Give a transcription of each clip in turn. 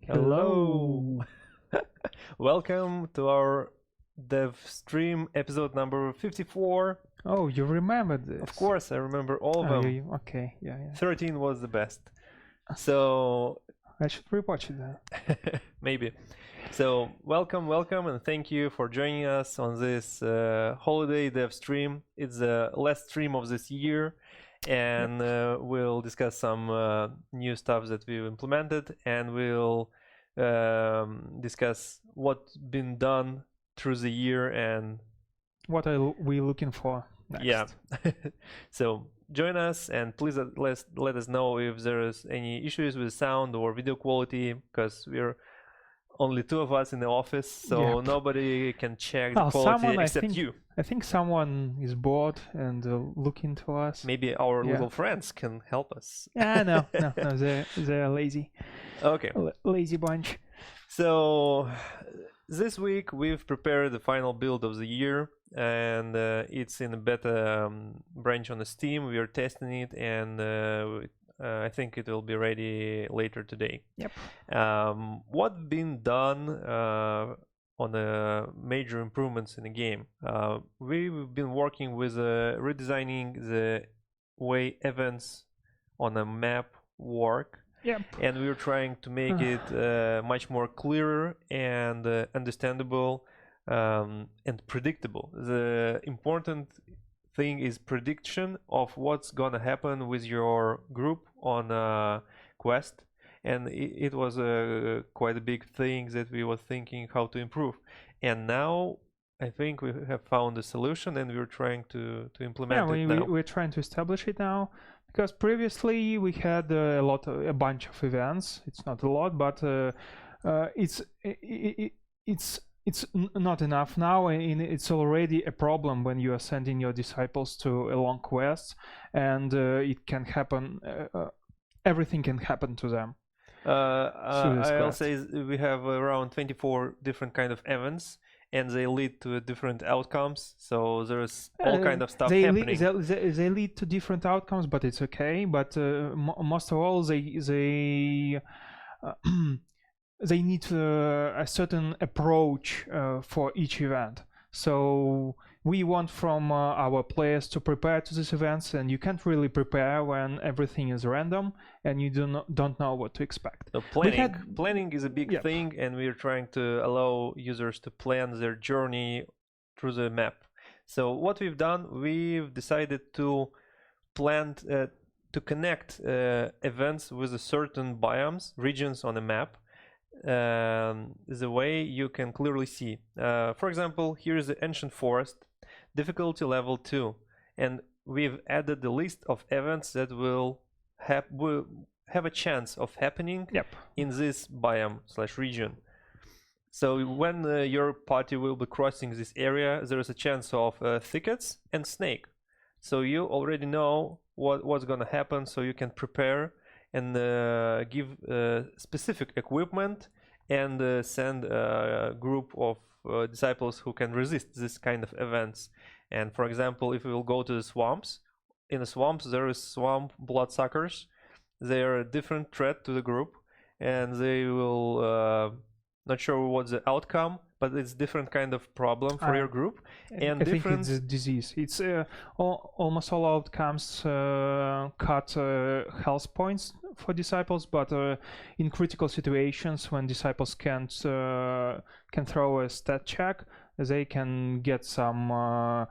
Hello. Welcome to our dev stream episode number 54. Oh, you remember this? Of course, I remember all of Oh, them. okay, yeah. 13 was the best. So I should rewatch it then. maybe. So welcome, and thank you for joining us on this holiday dev stream. It's the last stream of this year, and we'll discuss some new stuff that we've implemented, and we'll discuss what's been done through the year and what are we looking for next? Yeah. So join us, and please let us know if there's any issues with sound or video quality, because we're only two of us in the office, so nobody can check the quality except you. I think someone is bored and looking to us. Maybe our little friends can help us. No, they're lazy. Okay. Lazy bunch. So this week we've prepared the final build of the year, and it's in a beta branch on the Steam. We are testing it, and I think it will be ready later today. Yep. What's been done on the major improvements in the game? We've been working with redesigning the way events on a map work. Yep. And we're trying to make it much more clearer and understandable and predictable. The important thing is prediction of what's gonna happen with your group on a quest, and it was quite a big thing that we were thinking how to improve, and now I think we have found a solution, and we're trying to implement it now. We're trying to establish it now, because previously we had a bunch of events. It's not a lot, but it's not enough now, and it's already a problem when you are sending your disciples to a long quest, and it can happen. Everything can happen to them. I'll say we have around 24 different kind of events, and they lead to different outcomes. So there's all kind of stuff happening. They lead to different outcomes, but it's okay. But most of all, they need a certain approach for each event. So we want from our players to prepare to these events, and you can't really prepare when everything is random and you don't know what to expect. So planning is a big thing, and we're trying to allow users to plan their journey through the map. So what we've done, we've decided to plan to connect events with a certain biomes, regions on the map, the way you can clearly see. For example, here is the ancient forest, difficulty level 2, and we've added the list of events that will have a chance of happening in this biome / region. So when your party will be crossing this area, there is a chance of thickets and snake. So you already know what's gonna happen, so you can prepare and give specific equipment and send a group of disciples who can resist this kind of events. And for example, if we will go to the swamps, in the swamps there is swamp bloodsuckers. They are a different threat to the group, and they will not sure what's the outcome, but it's different kind of problem for your group. And I think it's a disease. It's almost all outcomes cut health points for disciples, but in critical situations when disciples can throw a stat check, they can get some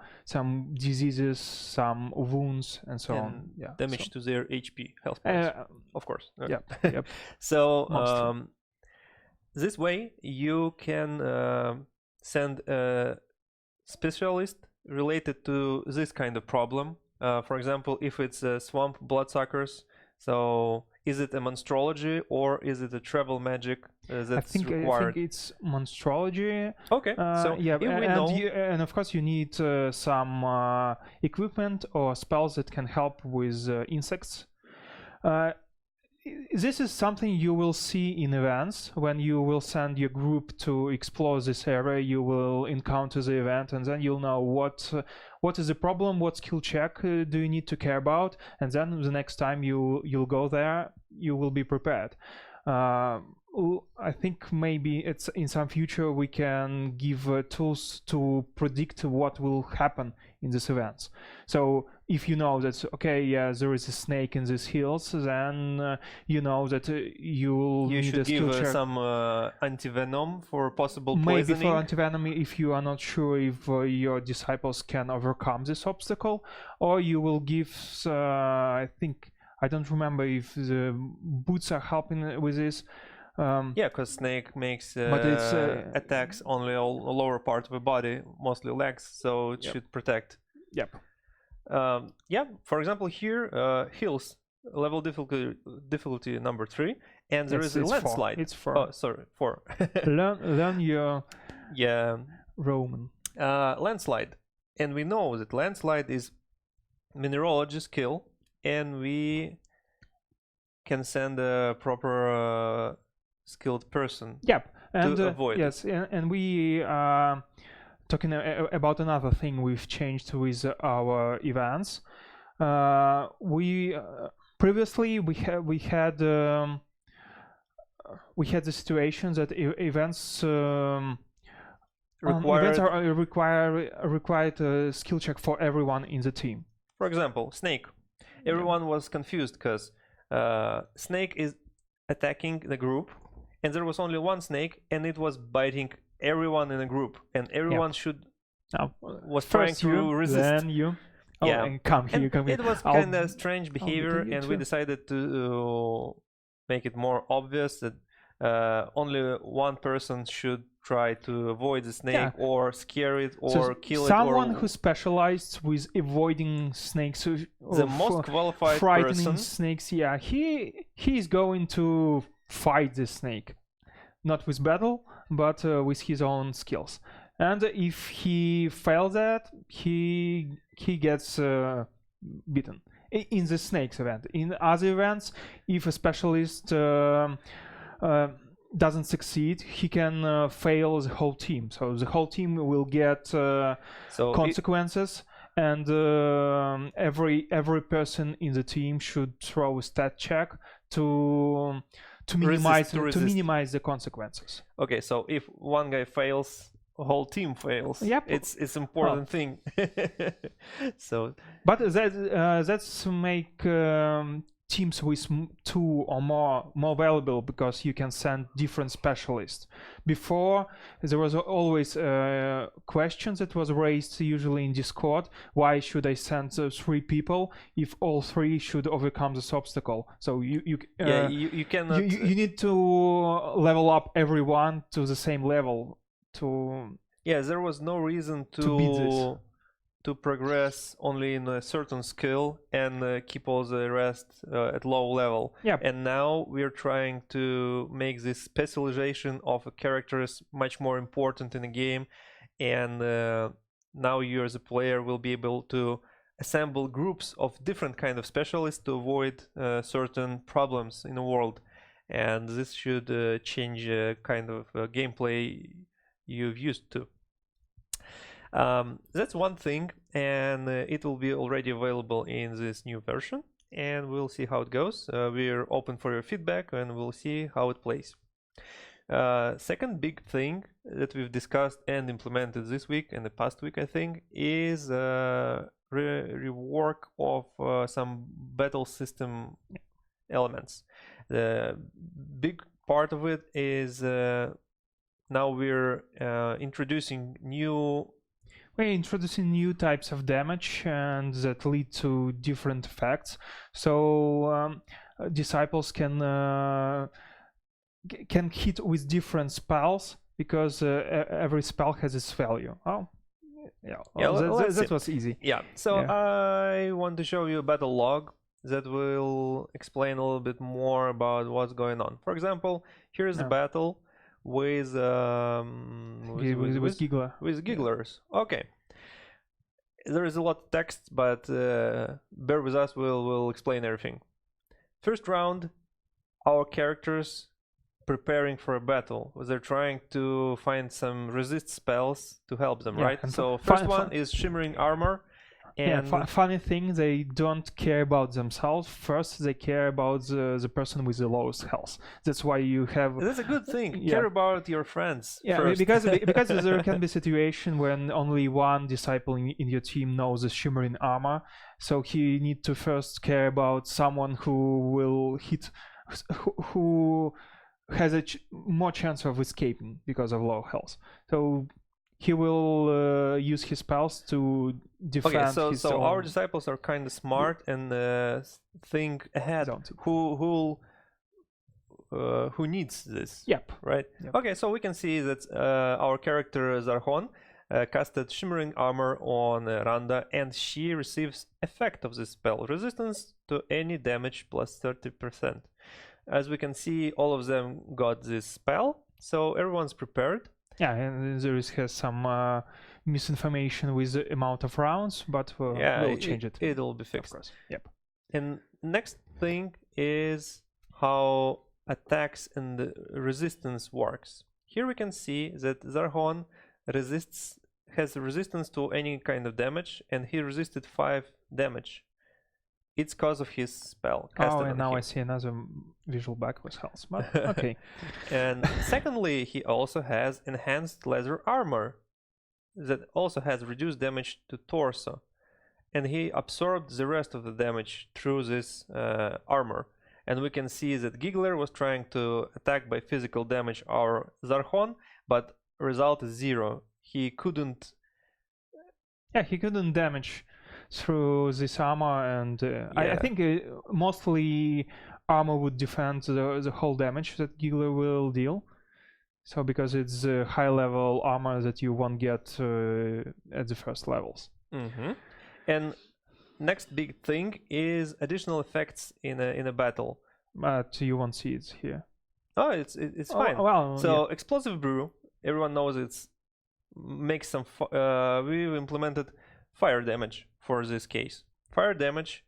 diseases, some wounds, and so on. Damage to their HP, health points, of course. Yep. So this way you can send a specialist related to this kind of problem. For example, if it's swamp bloodsuckers, so is it a monstrology or is it a travel magic that's required? I think it's monstrology. Okay, so and of course you need some equipment or spells that can help with insects. This is something you will see in events. When you will send your group to explore this area, you will encounter the event, and then you'll know what is the problem, what skill check do you need to care about, and then the next time you'll go there, you will be prepared. I think maybe it's in some future we can give tools to predict what will happen in these events. So if you know that, okay, yeah, there is a snake in these hills, then you know that you need should a skill give check. some anti-venom for possible Maybe poisoning. for anti-venom if you are not sure if your disciples can overcome this obstacle, or you will give, I think, I don't remember if the boots are helping with this. Yeah, because snake makes but it's attacks only all lower part of the body, mostly legs, so it should protect. Yep. Yeah, for example, here hills, level difficulty number 3, and there is a landslide. 4. It's 4. Oh, sorry, 4. learn your Roman. Landslide, and we know that landslide is mineralogy skill, and we can send a proper skilled person. Yep, and to avoid yes, and we talking about another thing we've changed with our events. We previously we had the situation that events required a skill check for everyone in the team. For example, snake. Everyone was confused because snake is attacking the group, and there was only one snake, and it was biting everyone in the group, and everyone was trying to resist. Then you. Oh, and come here. It was kind of strange behavior, and we decided to make it more obvious that only one person should try to avoid the snake or scare it or kill it. Someone who specialized with avoiding snakes, the most qualified frightening person. Snakes. Yeah, he is going to fight the snake, not with battle, but with his own skills. And if he fails that, he gets beaten in the snakes event. In other events, if a specialist doesn't succeed, he can fail the whole team. So the whole team will get consequences, and every person in the team should throw a stat check to minimize the consequences. Okay, so if one guy fails, the whole team fails. Yep. It's important thing. So, but that's make teams with 2 or more valuable, because you can send different specialists. Before, there was always questions that was raised usually in Discord. Why should I send 3 people if all 3 should overcome this obstacle? So you cannot. You need to level up everyone to the same level. There was no reason to progress only in a certain skill and keep all the rest at low level. And now we're trying to make this specialization of characters much more important in the game, and now you as a player will be able to assemble groups of different kind of specialists to avoid certain problems in the world, and this should change kind of gameplay you've used to. That's one thing, and it will be already available in this new version, and we'll see how it goes. We're open for your feedback, and we'll see how it plays. Second big thing that we've discussed and implemented this week and the past week, I think, is rework of some battle system elements. The big part of it is now we're introducing new types of damage, and that lead to different effects. So disciples can hit with different spells, because every spell has its value. That was easy. So I want to show you a battle log that will explain a little bit more about what's going on. For example, here's the battle with gigglers. Okay, there is a lot of text, but bear with us, we'll explain everything. First round, our characters preparing for a battle. They're trying to find some resist spells to help them, right? So first one is shimmering armor, And funny thing, they don't care about themselves first. They care about the person with the lowest health. That's why you have. That's a good thing. Care about your friends. Yeah, first. because there can be a situation when only one disciple in your team knows the shimmering armor, so he need to first care about someone who will hit, who has a more chance of escaping because of low health. So he will use his spells to defend. Okay, so our disciples are kind of smart and think ahead. Who needs this? Yep. Right. Yep. Okay, so we can see that our character Zarhon casted Shimmering Armor on Randa, and she receives effect of this spell: resistance to any damage plus 30%. As we can see, all of them got this spell, so everyone's prepared. Yeah, and there has some misinformation with the amount of rounds, but we'll change it. It'll be fixed. Of course. Yep. And next thing is how attacks and resistance works. Here we can see that Zarhon has resistance to any kind of damage, and he resisted 5 damage. It's because of his spell. And now I see another visual bug with health, but okay. And secondly, he also has enhanced leather armor that also has reduced damage to torso, and he absorbed the rest of the damage through this armor. And we can see that Giggler was trying to attack by physical damage our Zarhon, but result is 0. He couldn't. Yeah, he couldn't damage through this armor, and I think mostly armor would defend the whole damage that Giggler will deal. So because it's a high level armor that you won't get at the first levels. Mm-hmm. And next big thing is additional effects in a battle. But you won't see it here. Oh, it's fine. Well, so explosive brew, everyone knows it's makes some. We've implemented fire damage for this case. Fire damage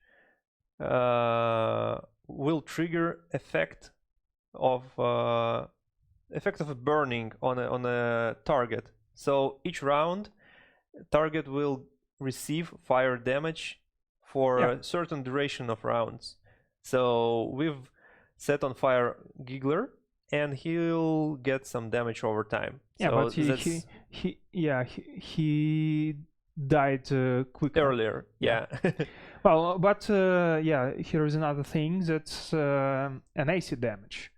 will trigger effect of burning on a target. So each round, target will receive fire damage for a certain duration of rounds. So we've set on fire Giggler, and he'll get some damage over time. Yeah, so but he died quicker. Earlier, yeah. Well, but here is another thing, that's an acid damage.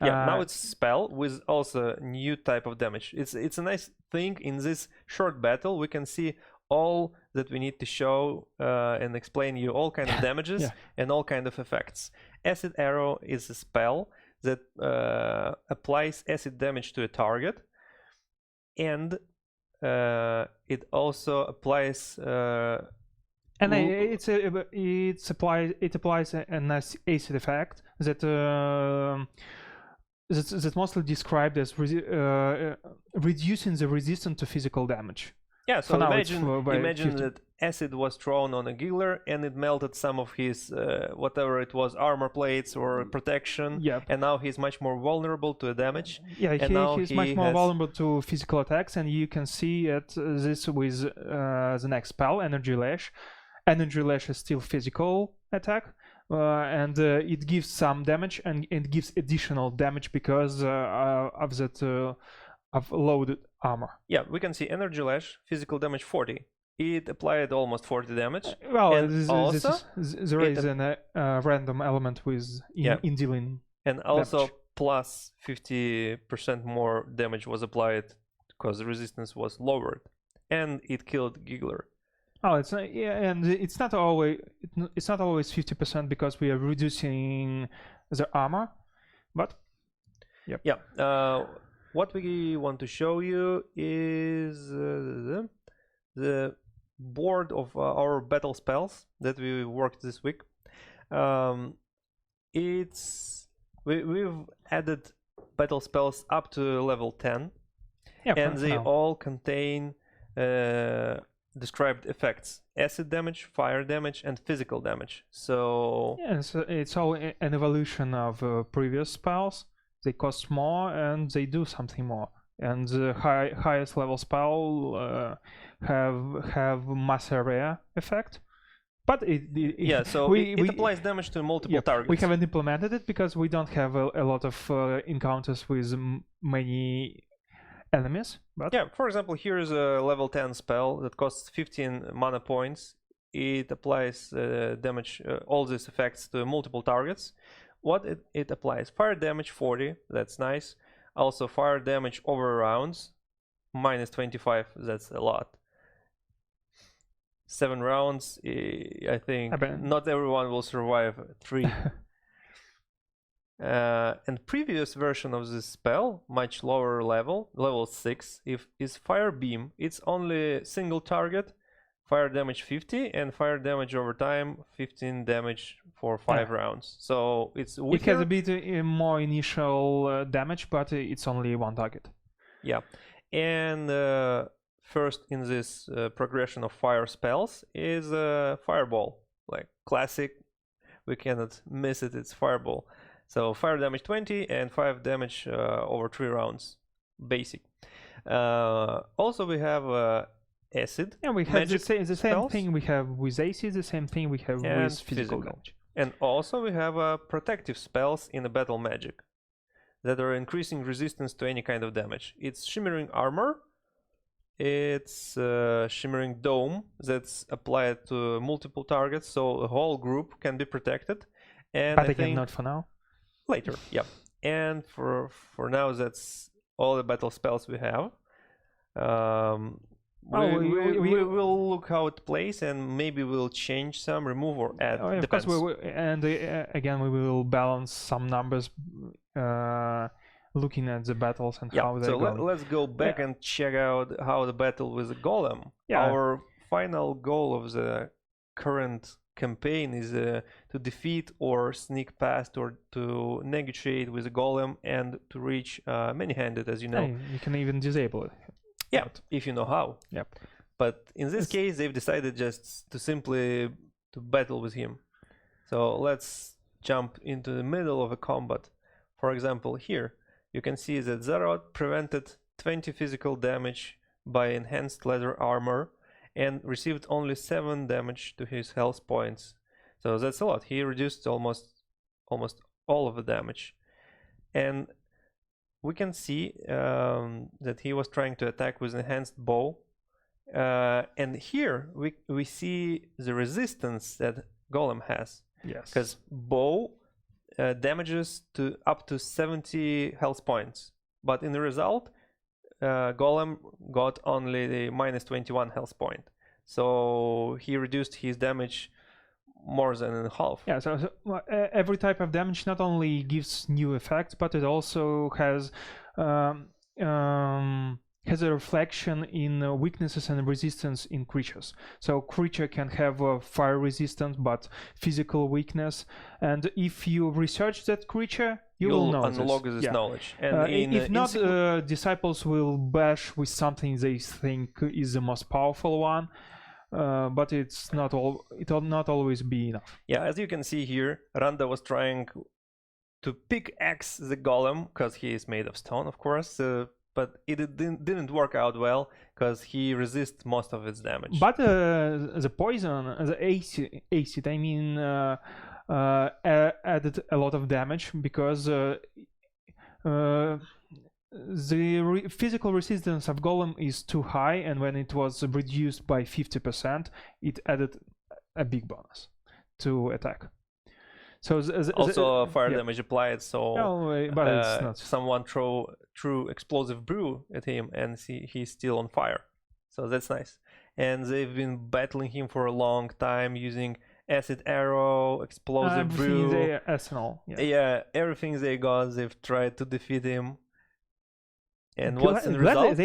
Yeah, now it's spell with also new type of damage. It's a nice thing in this short battle. We can see all that we need to show and explain you all kind of damages and all kind of effects. Acid Arrow is a spell that applies acid damage to a target, and it also applies and it applies an acid effect that's mostly described as reducing the resistance to physical damage. Yeah, so imagine that acid was thrown on a Giggler and it melted some of his whatever it was, armor plates or protection. Yep. And now he's much more vulnerable to damage. Yeah, he's much more vulnerable to physical attacks, and you can see this with the next spell, Energy Lash. Energy Lash is still physical attack, and it gives some damage, and it gives additional damage because of that of loaded armor. Yeah, we can see Energy Lash, physical damage 40. It applied almost 40 damage. Well, there is a random element in dealing and also damage. Plus 50% more damage was applied because the resistance was lowered, and it killed Giggler. Oh, it's not, and it's not always 50% because we are reducing the armor, but what we want to show you is the board of our battle spells that we worked this week. We've added battle spells up to level 10, and they all contain described effects: acid damage, fire damage, and physical damage. So it's all an evolution of previous spells. They cost more and they do something more. and the highest level spell have mass area effect. But it applies damage to multiple targets. We haven't implemented it because we don't have a lot of encounters with many enemies. But yeah, for example, here is a level 10 spell that costs 15 mana points. It applies damage, all these effects to multiple targets. What it applies? Fire damage 40, that's nice. Also fire damage over rounds, minus 25, that's a lot. 7 rounds, I think not everyone will survive 3. And previous version of this spell, much lower level 6, is Fire Beam. It's only single target, fire damage 50, and fire damage over time 15 damage for 5 rounds. So it's weaker. It has a bit more initial damage, but it's only one target. Yeah, and first in this progression of fire spells is Fireball, like classic. We cannot miss it. It's Fireball. So fire damage 20 and 5 damage over 3 rounds, basic. Also we have acid. Yeah, we have the same thing we have with acid, the same thing we have with physical damage. And also we have protective spells in the battle magic that are increasing resistance to any kind of damage. It's Shimmering Armor, it's Shimmering Dome that's applied to multiple targets, so a whole group can be protected. And but again, not for now. Later, yeah. And for now, that's all the battle spells we have. We will look how it plays, and maybe we'll change some, remove or add. Of course, again, we will balance some numbers, looking at the battles and how they go. So let's go back and check out how the battle with the golem. Yeah. Our final goal of the current campaign is to defeat or sneak past or to negotiate with the golem and to reach many-handed, as you know. You can even disable it. Yeah, if you know how. Yep. But in this case, they've decided just to simply to battle with him. So let's jump into the middle of a combat. For example, here you can see that Zarot prevented 20 physical damage by enhanced leather armor and received only 7 damage to his health points. So that's a lot. He reduced almost all of the damage. And we can see that he was trying to attack with enhanced bow. And here we see the resistance that Golem has. Yes. Because bow damages to up to 70 health points. But in the result, Golem got only the minus 21 health point. So he reduced his damage more than in half. Yeah, so every type of damage not only gives new effects, but it also has a reflection in weaknesses and resistance in creatures. So creature can have fire resistance but physical weakness, and if you research that creature, you'll know unlock this knowledge. And if not, disciples will bash with something they think is the most powerful one. But it's not all. It will not always be enough. Yeah, as you can see here, Randa was trying to pickaxe the golem because he is made of stone, of course. But it didn't work out well because he resists most of its damage. But the poison, the acid, I mean, added a lot of damage because the physical resistance of Golem is too high, and when it was reduced by 50%, it added a big bonus to attack. So also fire damage applied. So but it's not. Someone threw explosive brew at him, and he's still on fire. So that's nice. And they've been battling him for a long time using acid arrow, explosive brew. Arsenal. Yeah, everything they got, they've tried to defeat him. And what's the result?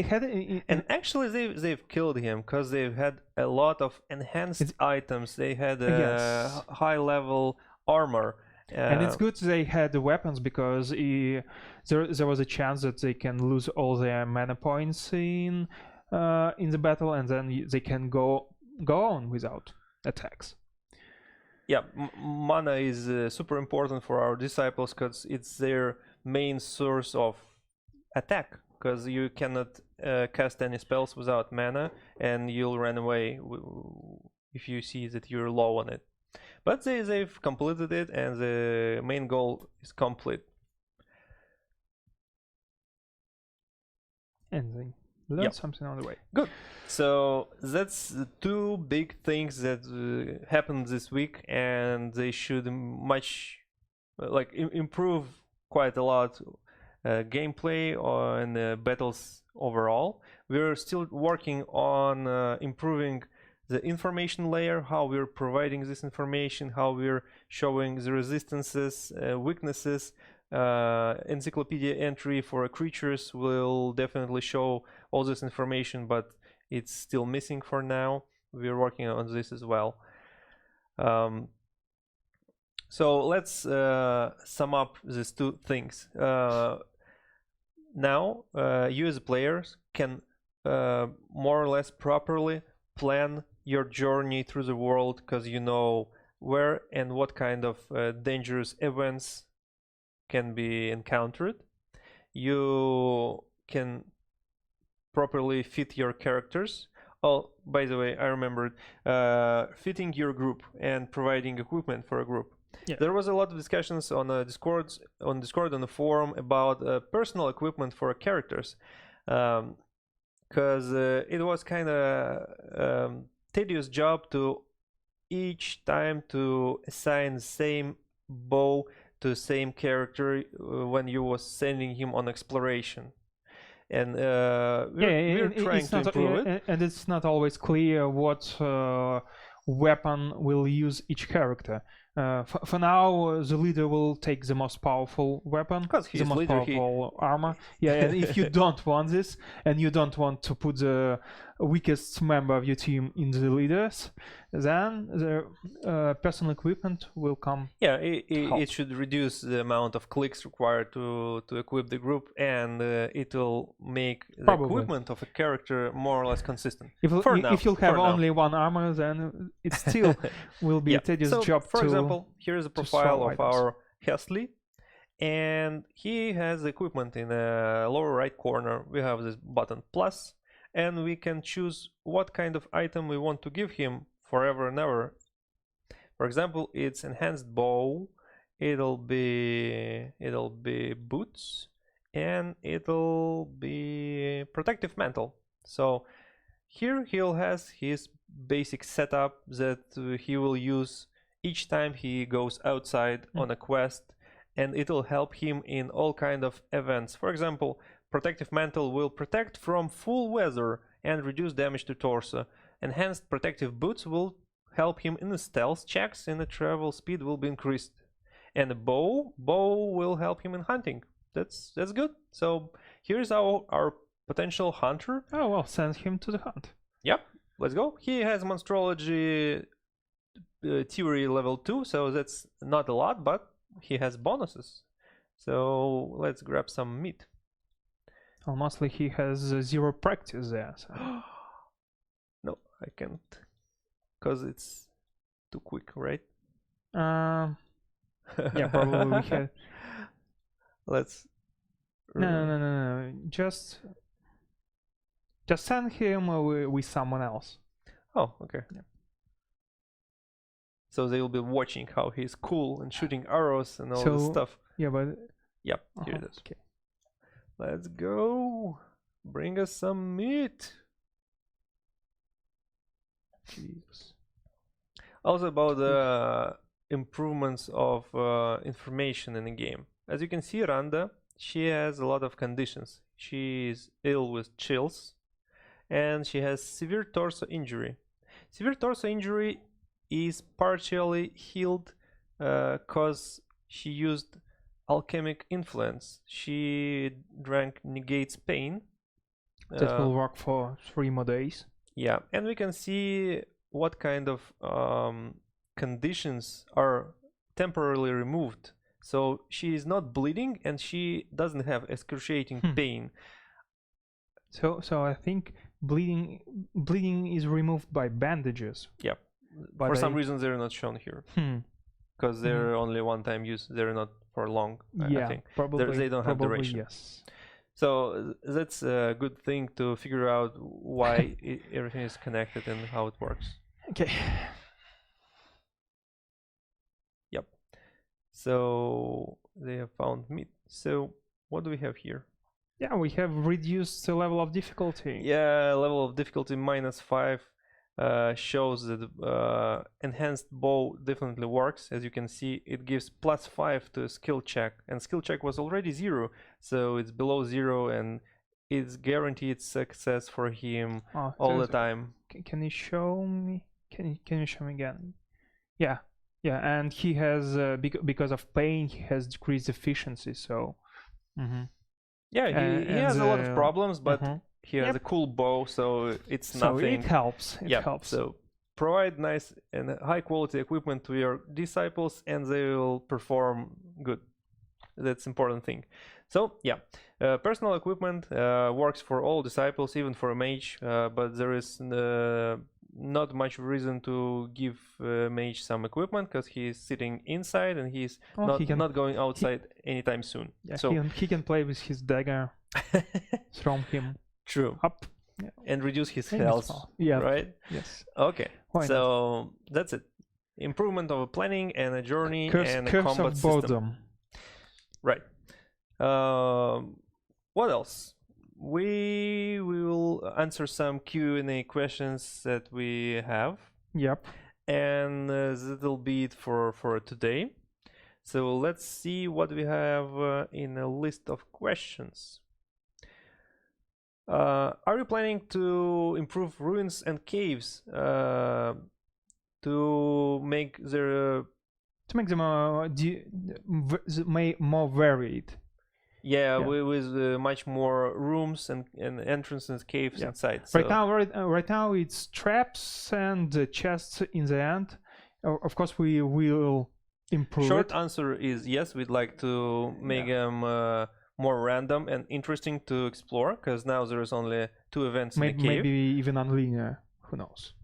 And actually, they've killed him because they've had a lot of enhanced items. They had a high level armor. And it's good they had the weapons because there was a chance that they can lose all their mana points in the battle, and then they can go on without attacks. Yeah, mana is super important for our disciples because it's their main source of attack. because you cannot cast any spells without mana, and you'll run away if you see that you're low on it. But they've completed it, and the main goal is complete. And they learn something on the way. Good. So that's the two big things that happened this week, and they should improve quite a lot gameplay and battles overall. We're still working on improving the information layer, how we're providing this information, how we're showing the resistances, weaknesses. Encyclopedia entry for creatures will definitely show all this information, but it's still missing for now. We're working on this as well. So let's sum up these two things. Now you as players can more or less properly plan your journey through the world, because you know where and what kind of dangerous events can be encountered. You can properly fit your characters. Oh, by the way, I remembered fitting your group and providing equipment for a group. Yeah. There was a lot of discussions on Discord on the forum about personal equipment for characters, because it was kind of tedious job to each time to assign the same bow to the same character when you was sending him on exploration. And we're trying to improve it. And it's not always clear what weapon will use each character. For now, the leader will take the most powerful weapon, the most powerful armor. Yeah, and if you don't want this, and you don't want to put the weakest member of your team in the leaders, then the personal equipment will come. Yeah, it should reduce the amount of clicks required to equip the group, and it will make the equipment of a character more or less consistent. If you'll have only one armor, then it still will be a tedious job. For example, here is a profile of our Hesley, and he has equipment in the lower right corner. We have this button plus, and we can choose what kind of item we want to give him forever and ever. For example, it's enhanced bow, it'll be boots, and it'll be protective mantle. So here he'll has his basic setup that he will use each time he goes outside on a quest, and it'll help him in all kind of events. For example, protective mantle will protect from full weather and reduce damage to torso. Enhanced protective boots will help him in the stealth checks, and the travel speed will be increased. And a bow will help him in hunting. That's good. So here's our potential hunter. Oh well, send him to the hunt. Yep, let's go. He has monstrology theory level 2, so that's not a lot, but he has bonuses. So let's grab some meat. Well, mostly he has 0 practice there. So. No, I can't, because it's too quick, right? Yeah, probably we had. Let's. No. Just send him with someone else. Oh, okay. Yeah. So they will be watching how he's cool and shooting arrows and all this stuff. Yeah, but. Yep, here it is. Okay. Let's go. Bring us some meat. Jesus. Also about the improvements of information in the game. As you can see, Randa, she has a lot of conditions. She is ill with chills, and she has severe torso injury. Severe torso injury is partially healed because she used alchemic influence. She drank negates pain. That will work for 3 more days. Yeah, and we can see what kind of conditions are temporarily removed. So she is not bleeding, and she doesn't have excruciating pain. So I think bleeding is removed by bandages. Yeah, for some reason they're not shown here. Because they're only one-time use. They're not for long. Yeah, I think. probably. They don't have duration. Yes. So that's a good thing to figure out why everything is connected and how it works. Okay. Yep. So they have found meat. So what do we have here? Yeah, we have reduced the level of difficulty. Yeah, level of difficulty -5 shows that enhanced bow definitely works. As you can see, it gives +5 to skill check, and skill check was already 0, so it's below 0, and it's guaranteed success for him all the time. Can you show me? Can you show me again? Yeah, and he has because of pain, he has decreased efficiency. So. Yeah, he has a lot of problems, but he has a cool bow, so it's nothing. So it helps. It helps. So provide nice and high quality equipment to your disciples, and they will perform good. That's important thing. So yeah, personal equipment works for all disciples, even for a mage, but there is not much reason to give mage some equipment because he's sitting inside and he's not going outside anytime soon. Yeah, so he can play with his dagger, throw him up, and reduce his health. Yeah, right. Yes. Okay. So that's it. Improvement of a planning and a journey and a combat system. Right. What else? We will answer some Q&A questions that we have. Yep. And that'll be it for today. So let's see what we have in a list of questions. Are you planning to improve ruins and caves to make them more varied? Yeah, with much more rooms and entrances and caves inside. So. Right now it's traps and chests in the end. Of course, we will improve. Short answer is yes. We'd like to make them more random and interesting to explore, because now there is only 2 events in the cave. Maybe even unlinear. Who knows?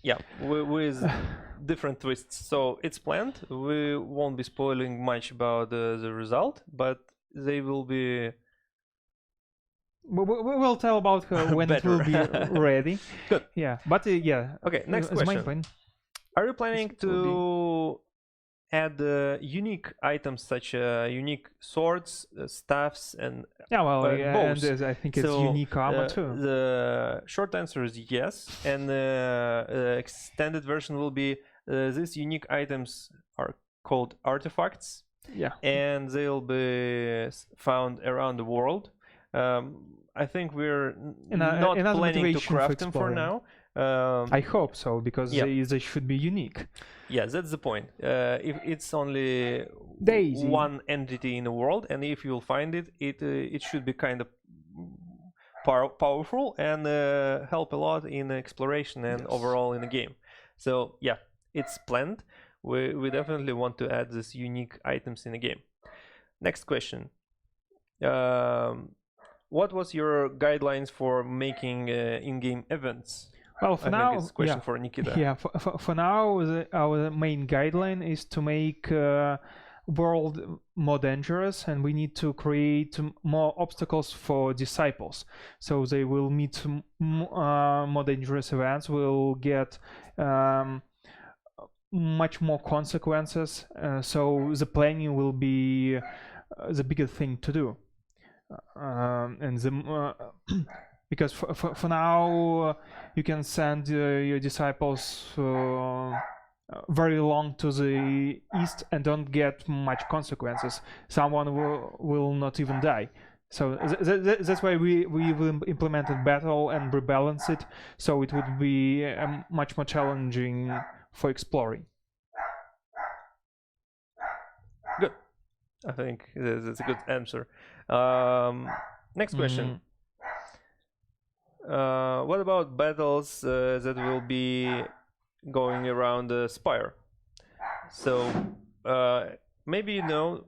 Yeah, with different twists. So it's planned. We won't be spoiling much about the result, but they will be. We'll tell about when it will be ready. Good. Yeah, but yeah. Okay, next question. Are you planning to add unique items such unique swords, staffs, and bows? And I think it's unique armor too. The short answer is yes, and the extended version will be these unique items are called artifacts. Yeah, and they'll be found around the world. I think we're not planning to craft them for now. I hope so, because they should be unique. Yeah, that's the point. If it's only one entity in the world, and if you'll find it, it should be kind of powerful and help a lot in exploration and overall in the game. So yeah, it's planned. We definitely want to add these unique items in the game. Next question. What was your guidelines for making in-game events? Well, for now, it's a question for Nikita. Yeah, for now, our main guideline is to make world more dangerous, and we need to create more obstacles for disciples. So they will meet more dangerous events. We'll get much more consequences, so the planning will be the bigger thing to do, and because for now you can send your disciples very long to the east and don't get much consequences. Someone will not even die. So that's why we've implemented battle and rebalance it, so it would be much more challenging for exploring. Good. I think that's a good answer. Next question. What about battles that will be going around the Spire? So maybe you know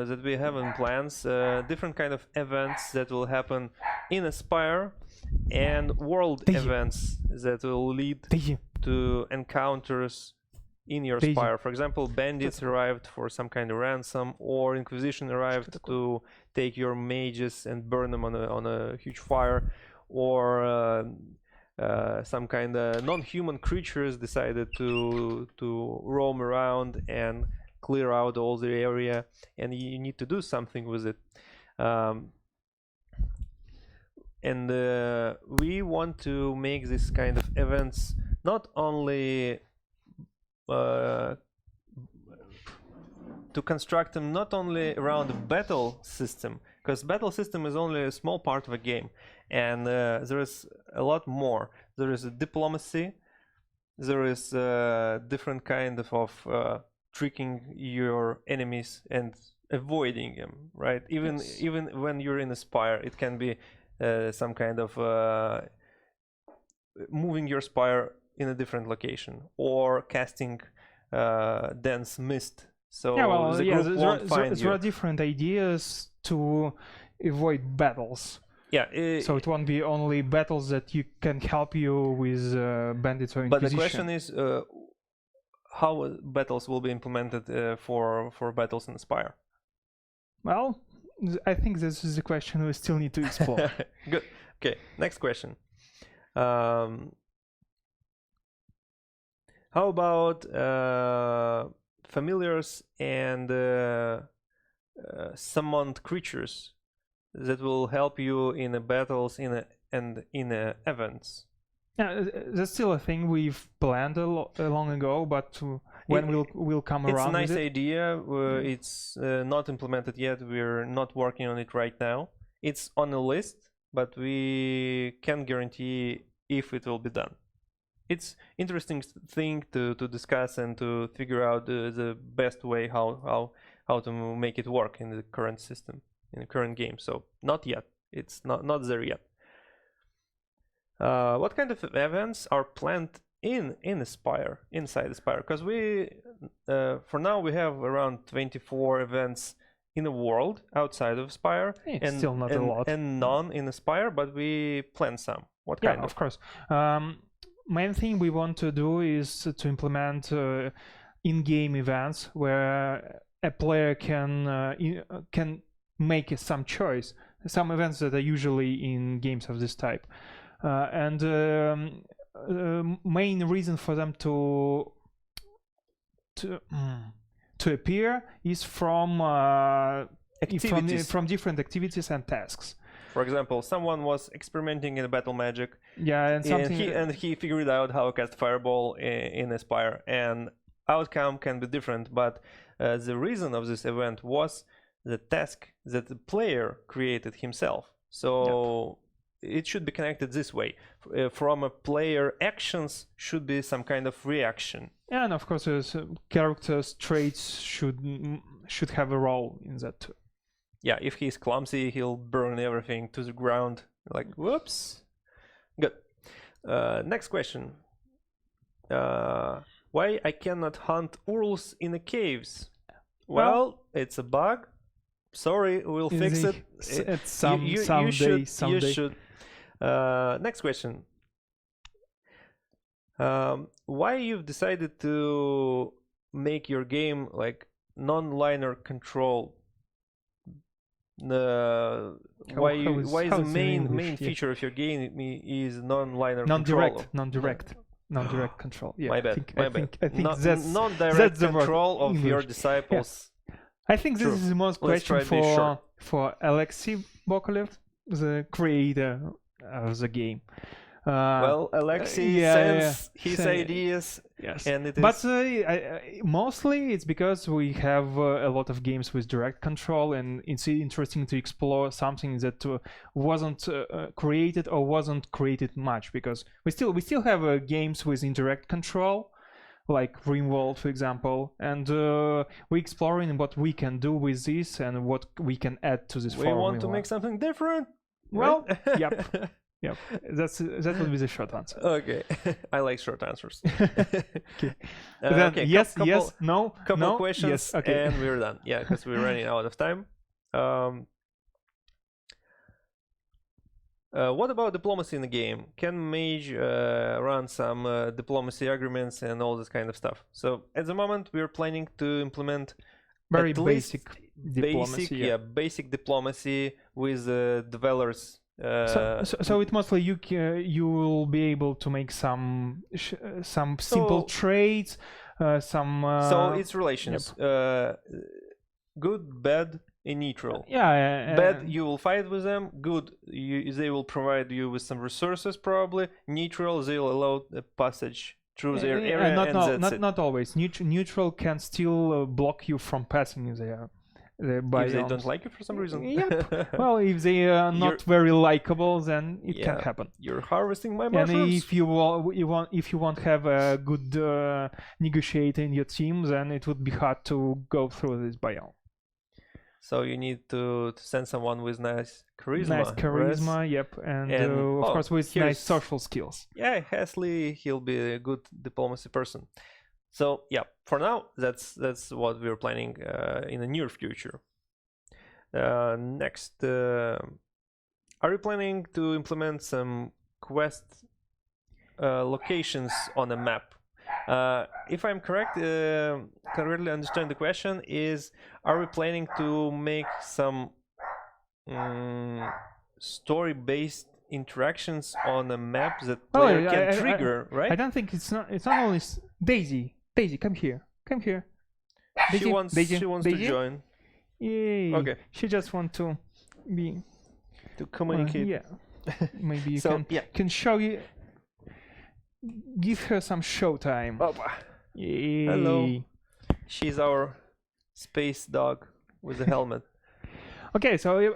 that we have in plans different kind of events that will happen in a Spire, and world events that will lead to encounters in your spire. For example, bandits arrived for some kind of ransom, or Inquisition arrived to take your mages and burn them on a huge fire, or some kind of non-human creatures decided to roam around and clear out all the area, and you need to do something with it. And we want to make this kind of events not only to construct them not only around the battle system, because battle system is only a small part of a game, and there is a lot more. There is a diplomacy, there is a different kind of tricking your enemies and avoiding them, right? Even when you're in a spire, it can be some kind of moving your spire in a different location, or casting dense mist. So there are different ideas to avoid battles. Yeah. So it won't be only battles that you can help you with bandits or Inquisition. But the question is, how battles will be implemented for battles in Spire? Well, I think this is a question we still need to explore. Good. Okay. Next question. How about familiars and summoned creatures that will help you in the battles and in events? Yeah, that's still a thing we've planned long ago, but when we'll come around with it. It's a nice idea. It's not implemented yet. We're not working on it right now. It's on a list, but we can't guarantee if it will be done. It's interesting thing to discuss and to figure out the best way how to make it work in the current system, in the current game. So not yet. It's not there yet. What kind of events are planned in Spire, inside the Spire? Because we, for now, we have around 24 events in the world outside of Spire, and still not a lot, and none in the Spire, but we plan some. What kind of course. Main thing we want to do is to implement in-game events where a player can make some choice. Some events that are usually in games of this type. And main reason for them to appear is from different activities and tasks. For example, someone was experimenting in battle magic. Yeah, and he figured out how to cast fireball in Aspire, and outcome can be different. But the reason of this event was the task that the player created himself. So. Yep. It should be connected this way. From a player actions should be some kind of reaction. And of course, characters' traits should have a role in that too. Yeah, if he's clumsy, he'll burn everything to the ground. Like, whoops. Good. Next question. Why I cannot hunt urls in the caves? Well, it's a bug. Sorry, we'll fix it. Someday. You should. Next question. Why you've decided to make your game like non-linear control? Why is the main feature of your game is non-linear control? Non-direct control. Yeah, my bad. I think that's non-direct control of English. your disciples. Yeah. I think this is the most question for Alexei Bokolev, the creator of the game. Well, Alexei sends his ideas, yes, and it is. But mostly it's because we have a lot of games with direct control, and it's interesting to explore something that wasn't created or wasn't created much, because we still have games with indirect control, like Rimworld, for example, and we're exploring what we can do with this and what we can add to this. We want to make something different. Well, right? Yep. That would be the short answer. Okay, I like short answers. Okay. Okay. Yes, no. Couple questions, yes, okay. and we're done. Yeah, because we're running out of time. What about diplomacy in the game? Can mage run some diplomacy agreements and all this kind of stuff? So at the moment we're planning to implement Very at basic least diplomacy. basic diplomacy with developers. So it mostly you will be able to make some simple trades, some. So it's relations. Yep. Good, bad, and neutral. Yeah. Bad, you will fight with them. Good, they will provide you with some resources probably. Neutral, they'll allow the passage through their area. Not always. Neutral can still block you from passing there. If they don't like you for some reason. Yep. Well, if they are not very likable, then it can happen. You're harvesting my mushrooms. And if you won't have a good negotiator in your team, then it would be hard to go through this biome. So you need to send someone with nice charisma. Nice charisma, right? Yep, and of course with nice social skills. Yeah, Hasley, he'll be a good diplomacy person. So yeah, for now, that's what we're planning in the near future. Next, are you planning to implement some quest locations on the map? If I'm correctly understand the question is, are we planning to make some story-based interactions on a map that player can trigger, right? I don't think it's not only Daisy, come here. Daisy, she wants to join. Yay. Okay. She just wants to communicate. Yeah. Maybe you can show you. Give her some show time. Yay. Hello. She's our space dog with a helmet. Okay, so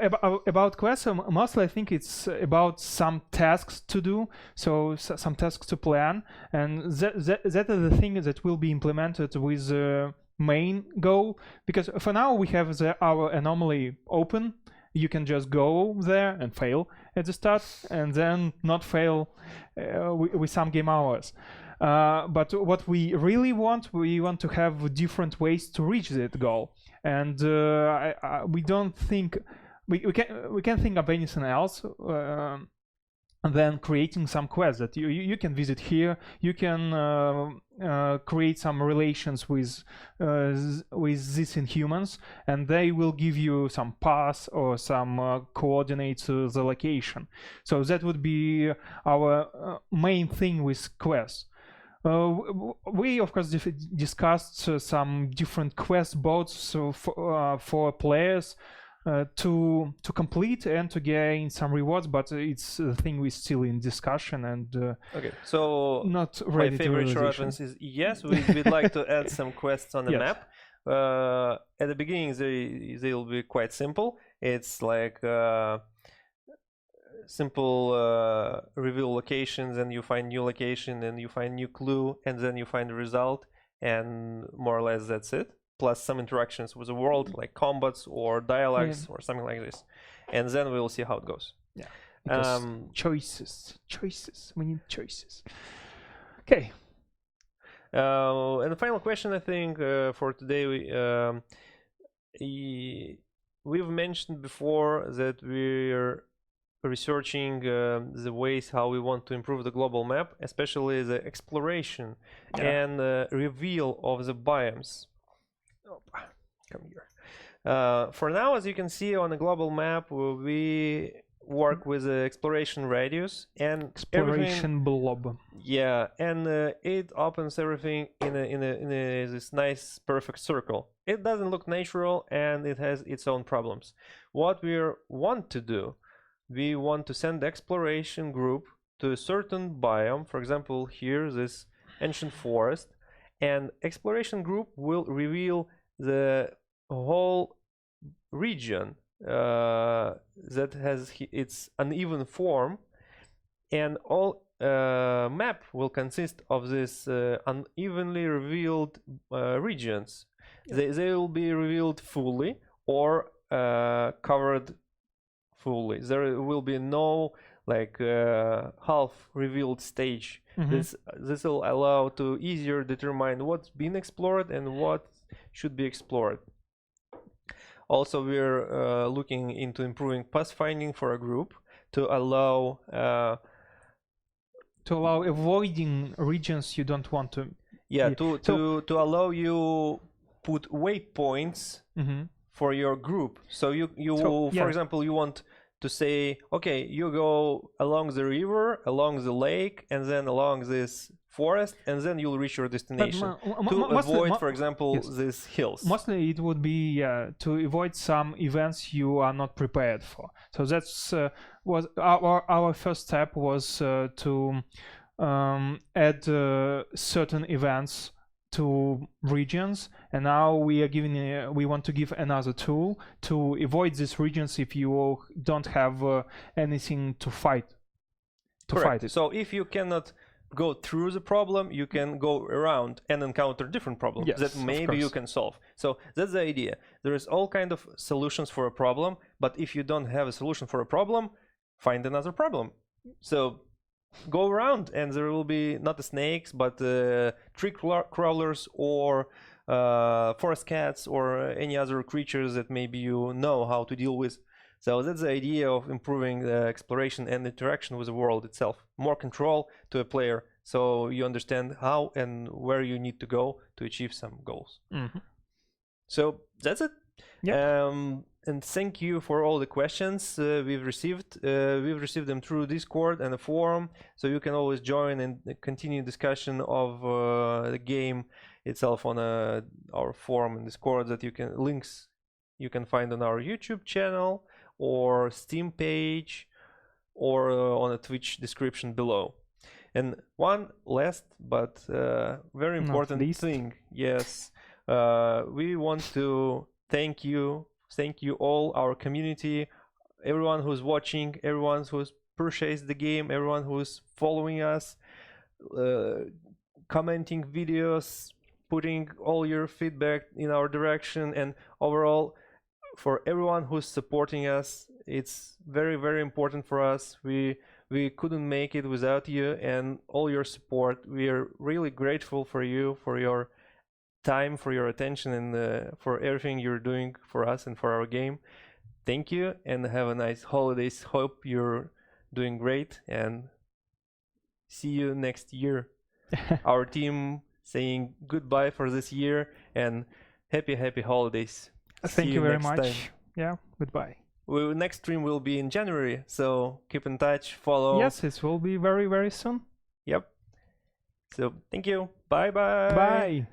about quests, mostly I think it's about some tasks to do, so some tasks to plan, and that are the things that will be implemented with the main goal, because for now we have our anomaly open. You can just go there and fail at the start, and then not fail with some game hours. But what we really want to have different ways to reach that goal, and we don't think we can think of anything else than creating some quests that you can visit here. You can create some relations with these inhumans, and they will give you some paths or some coordinates to the location. So that would be our main thing with quests. We of course discussed some different quest bots for players to complete and to gain some rewards, but it's a thing we're still in discussion and okay, so not ready. My favorite short answer is yes, we'd like to add some quests on the map. At the beginning they'll be quite simple. It's like simple reveal locations, and you find new location and you find new clue, and then you find the result, and more or less that's it, plus some interactions with the world like combats or dialogues or something like this, and then we'll see how it goes. Choices, we need choices. Okay. And the final question, I think, for today, we've mentioned before that we're researching the ways how we want to improve the global map, especially the exploration and reveal of the biomes. Come here. For now, as you can see on the global map, we work with the exploration radius and exploration blob. Yeah, and it opens everything in this nice perfect circle. It doesn't look natural, and it has its own problems. What we want to do, we want to send the exploration group to a certain biome. For example, here this ancient forest, and exploration group will reveal the whole region that has its uneven form, and all map will consist of this unevenly revealed regions. They will be revealed fully or covered fully. There will be no like half revealed stage. This will allow to easier determine what's been explored and what should be explored. Also, we're looking into improving pathfinding for a group. to allow avoiding regions you don't want to. Yeah, to allow you put waypoints for your group. So for example, you want to say, okay, you go along the river, along the lake, and then along this forest, and then you'll reach your destination. To avoid, for example, these hills. Mostly it would be to avoid some events you are not prepared for. So that's was our first step was to add certain events to regions, and now we want to give another tool to avoid these regions if you don't have anything to fight. Correct. So if you cannot go through the problem, you can go around and encounter different problems that maybe you can solve. So that's the idea. There is all kind of solutions for a problem, but if you don't have a solution for a problem, find another problem. So go around, and there will be not the snakes, but tree crawlers or forest cats or any other creatures that maybe you know how to deal with. So that's the idea of improving the exploration and interaction with the world itself. More control to a player, so you understand how and where you need to go to achieve some goals. So that's it. And thank you for all the questions we've received. We've received them through Discord and the forum, so you can always join and continue discussion of the game itself on our forum and Discord that links you can find on our YouTube channel or Steam page or on a Twitch description below. And one last but very important thing, yes, we want to thank you all, our community, everyone who's watching, everyone who's purchased the game, everyone who's following us, commenting videos, putting all your feedback in our direction, and overall for everyone who's supporting us. It's very, very important for us. We couldn't make it without you and all your support. We are really grateful for you, for your time, for your attention, and for everything you're doing for us and for our game. Thank you, and have a nice holidays. Hope you're doing great, and see you next year. Our team saying goodbye for this year, and happy holidays. Thank you very much time. Yeah, goodbye. Next stream will be in January, so keep in touch, follow. Yes, it will be very, very soon. Yep. So thank you. Bye. Bye.